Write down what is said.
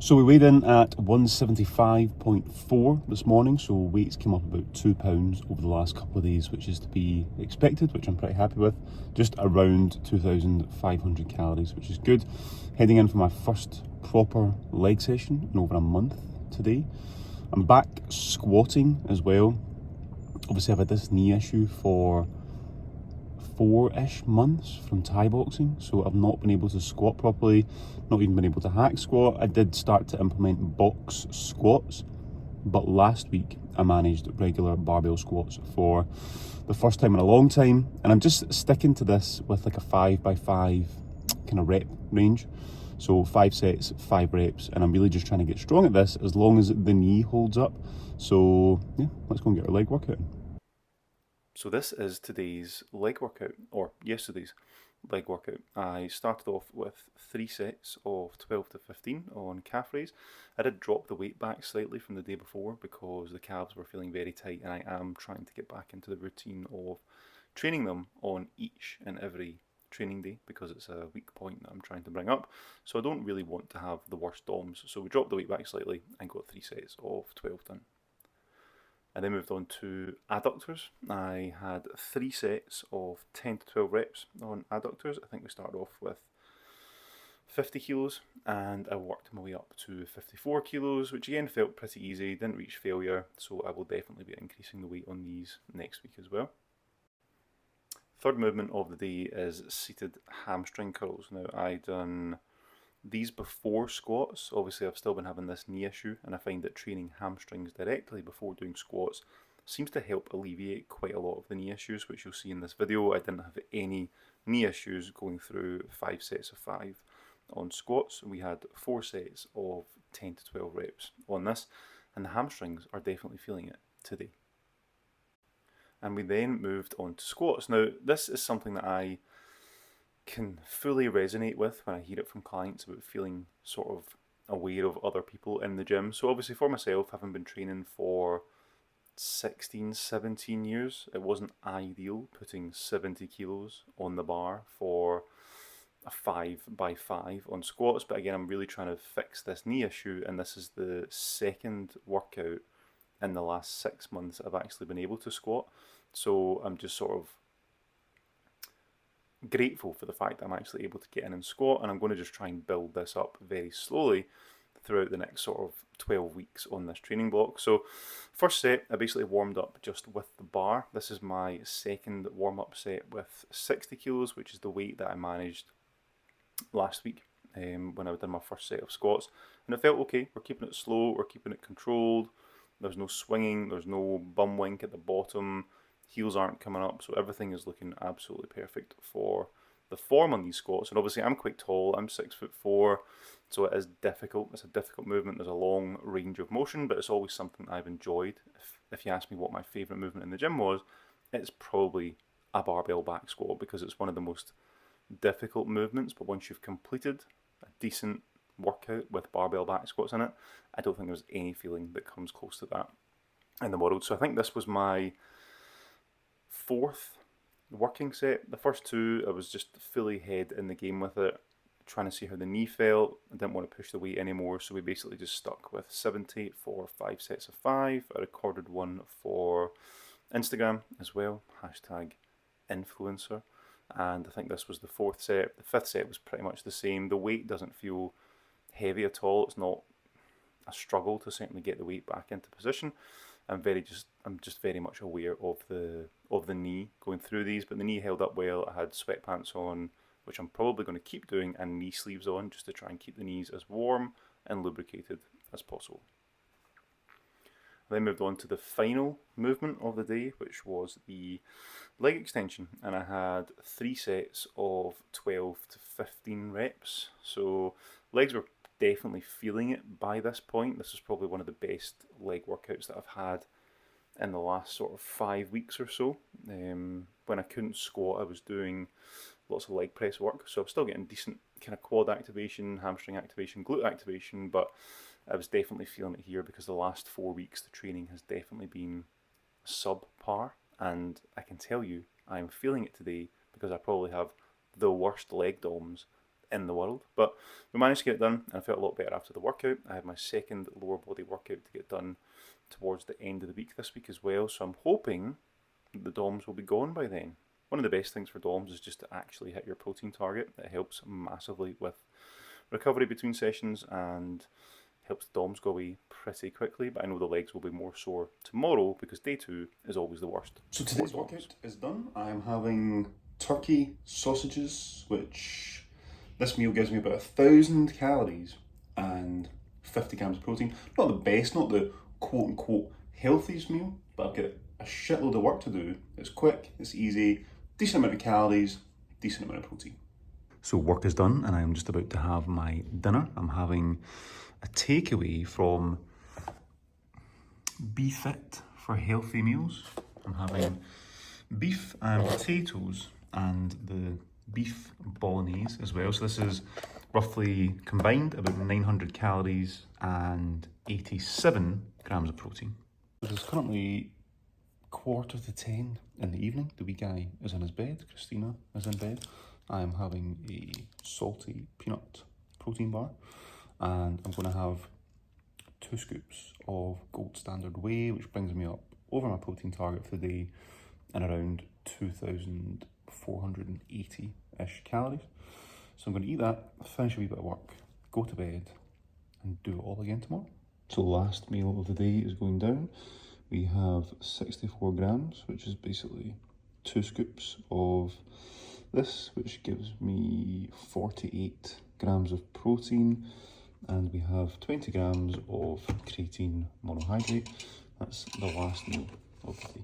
So we weighed in at 175.4 this morning, so weights came up about £2 over the last couple of days, which is to be expected, which I'm pretty happy with. Just around 2,500 calories, which is good. Heading in for my first proper leg session in over a month today. I'm back squatting as well. Obviously I've had this knee issue for 4-ish months from Thai boxing, so I've not been able to squat properly, not even been able to hack squat. I did start to implement box squats, but last week I managed regular barbell squats for the first time in a long time, and I'm just sticking to this with like a 5x5 kind of rep range. So 5 sets, 5 reps, and I'm really just trying to get strong at this as long as the knee holds up. So yeah, let's go and get our leg workout in. So this is today's leg workout, or yesterday's leg workout. I started off with 3 sets of 12 to 15 on calf raise. I did drop the weight back slightly from the day before because the calves were feeling very tight, and I am trying to get back into the routine of training them on each and every training day because it's a weak point that I'm trying to bring up. So I don't really want to have the worst DOMs. So we dropped the weight back slightly and got 3 sets of 12 done. I then moved on to adductors. I had 3 sets of 10 to 12 reps on adductors. I think we started off with 50 kilos and I worked my way up to 54 kilos, which again felt pretty easy, didn't reach failure, so I will definitely be increasing the weight on these next week as well. Third movement of the day is seated hamstring curls. Now I done these before squats. Obviously I've still been having this knee issue, and I find that training hamstrings directly before doing squats seems to help alleviate quite a lot of the knee issues, which you'll see in this video. I didn't have any knee issues going through 5 sets of 5 on squats. We had 4 sets of 10 to 12 reps on this, and the hamstrings are definitely feeling it today. And we then moved on to squats. Now this is something that I can fully resonate with when I hear it from clients about feeling sort of aware of other people in the gym. So obviously for myself, having been training for 16, 17 years, it wasn't ideal putting 70 kilos on the bar for a 5x5 on squats. But again, I'm really trying to fix this knee issue, and this is the second workout in the last 6 months I've actually been able to squat. So I'm just sort of grateful for the fact that I'm actually able to get in and squat, and I'm going to just try and build this up very slowly throughout the next sort of 12 weeks on this training block. So first set, I basically warmed up just with the bar. This is my second warm-up set with 60 kilos, which is the weight that I managed last week when I did my first set of squats, and it felt okay. We're keeping it slow, we're keeping it controlled. There's no swinging, there's no bum wink at the bottom, heels aren't coming up, so everything is looking absolutely perfect for the form on these squats. And obviously I'm quite tall, I'm 6'4", so it is difficult. It's a difficult movement, there's a long range of motion, but it's always something I've enjoyed. If you ask me what my favourite movement in the gym was, it's probably a barbell back squat, because it's one of the most difficult movements, but once you've completed a decent workout with barbell back squats in it, I don't think there's any feeling that comes close to that in the world. So I think this was my 4th working set. The first 2 I was just fully head in the game with it, trying to see how the knee felt. I didn't want to push the weight anymore, so we basically just stuck with 70 for 5 sets of 5. I recorded one for Instagram as well, #influencer, and I think this was the 4th set. The 5th set was pretty much the same. The weight doesn't feel heavy at all. It's not a struggle to certainly get the weight back into position. I'm just very much aware of the knee going through these, but the knee held up well. I had sweatpants on, which I'm probably going to keep doing, and knee sleeves on, just to try and keep the knees as warm and lubricated as possible. I then moved on to the final movement of the day, which was the leg extension, and I had 3 sets of 12 to 15 reps. So legs were definitely feeling it by this point. This is probably one of the best leg workouts that I've had in the last sort of 5 weeks or so. When I couldn't squat, I was doing lots of leg press work, so I was still getting decent kind of quad activation, hamstring activation, glute activation, but I was definitely feeling it here because the last 4 weeks the training has definitely been subpar, and I can tell you I'm feeling it today because I probably have the worst leg DOMs in the world. But we managed to get it done, and I felt a lot better after the workout. I had my second lower body workout to get done towards the end of the week this week as well, so I'm hoping that the DOMs will be gone by then. One of the best things for DOMs is just to actually hit your protein target. It helps massively with recovery between sessions and helps the DOMs go away pretty quickly, but I know the legs will be more sore tomorrow because day 2 is always the worst. So today's workout is done. I'm having turkey sausages, which this meal gives me about 1,000 calories and 50 grams of protein. Not the best, not the quote unquote healthiest meal, but I've got a shitload of work to do. It's quick, it's easy, decent amount of calories, decent amount of protein. So work is done and I'm just about to have my dinner. I'm having a takeaway from Beef It for healthy meals. I'm having beef and potatoes and the beef bolognese as well. So this is roughly combined about 900 calories and 87 grams of protein. It is currently 9:45 in the evening. The wee guy is in his bed, Christina is in bed. I am having a salty peanut protein bar and I'm going to have 2 scoops of Gold Standard Whey, which brings me up over my protein target for the day and around 2,480-ish calories. So I'm going to eat that, finish a wee bit of work, go to bed and do it all again tomorrow. So last meal of the day is going down. We have 64 grams, which is basically 2 scoops of this, which gives me 48 grams of protein, and we have 20 grams of creatine monohydrate. That's the last meal of the day.